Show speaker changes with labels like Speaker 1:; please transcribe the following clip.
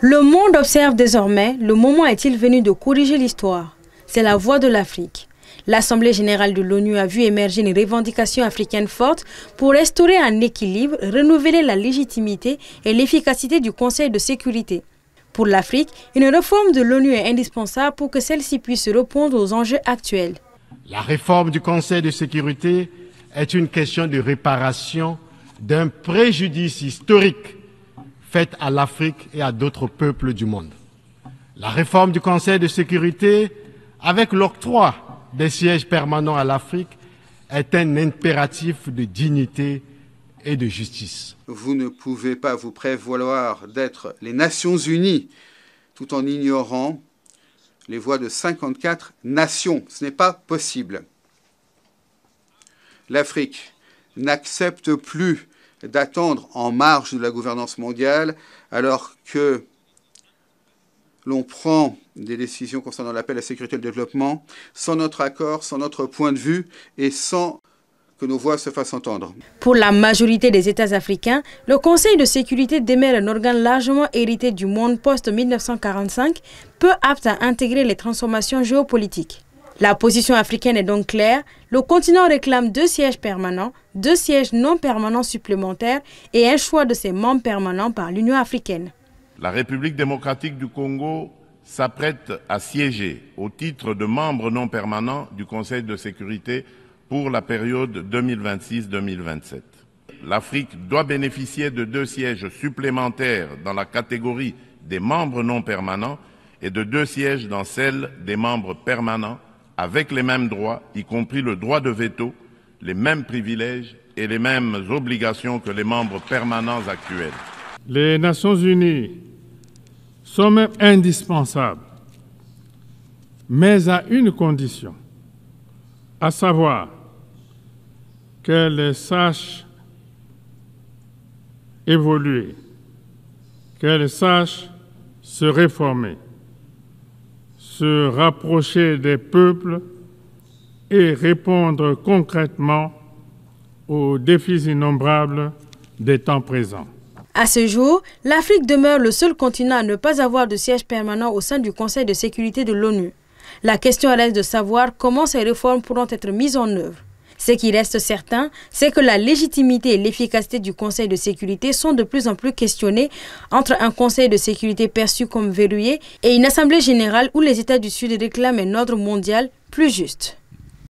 Speaker 1: Le monde observe désormais, le moment est-il venu de corriger l'histoire? C'est la voix de l'Afrique. L'Assemblée générale de l'ONU a vu émerger une revendication africaine forte pour restaurer un équilibre, renouveler la légitimité et l'efficacité du Conseil de sécurité. Pour l'Afrique, une réforme de l'ONU est indispensable pour que celle-ci puisse répondre aux enjeux actuels.
Speaker 2: La réforme du Conseil de sécurité est une question de réparation d'un préjudice historique fait à l'Afrique et à d'autres peuples du monde. La réforme du Conseil de sécurité, avec l'octroi des sièges permanents à l'Afrique, est un impératif de dignité et de justice.
Speaker 3: Vous ne pouvez pas vous prévaloir d'être les Nations Unies tout en ignorant les voix de 54 nations. Ce n'est pas possible. L'Afrique n'accepte plus d'attendre en marge de la gouvernance mondiale alors que l'on prend des décisions concernant la paix, la sécurité et le développement sans notre accord, sans notre point de vue et sans que nos voix se fassent entendre.
Speaker 1: Pour la majorité des États africains, le Conseil de sécurité demeure un organe largement hérité du monde post-1945, peu apte à intégrer les transformations géopolitiques. La position africaine est donc claire. Le continent réclame 2 sièges permanents, 2 sièges non permanents supplémentaires et un choix de ses membres permanents par l'Union africaine.
Speaker 4: La République démocratique du Congo s'apprête à siéger au titre de membre non permanent du Conseil de sécurité pour la période 2026-2027. L'Afrique doit bénéficier de 2 sièges supplémentaires dans la catégorie des membres non permanents et de 2 sièges dans celle des membres permanents avec les mêmes droits, y compris le droit de veto, les mêmes privilèges et les mêmes obligations que les membres permanents actuels.
Speaker 5: Les Nations Unies sont même indispensables, mais à une condition, à savoir qu'elles sachent évoluer, qu'elles sachent se réformer, se rapprocher des peuples et répondre concrètement aux défis innombrables des temps présents.
Speaker 1: À ce jour, l'Afrique demeure le seul continent à ne pas avoir de siège permanent au sein du Conseil de sécurité de l'ONU. La question reste de savoir comment ces réformes pourront être mises en œuvre. Ce qui reste certain, c'est que la légitimité et l'efficacité du Conseil de sécurité sont de plus en plus questionnées entre un Conseil de sécurité perçu comme verrouillé et une Assemblée générale où les États du Sud réclament un ordre mondial plus juste.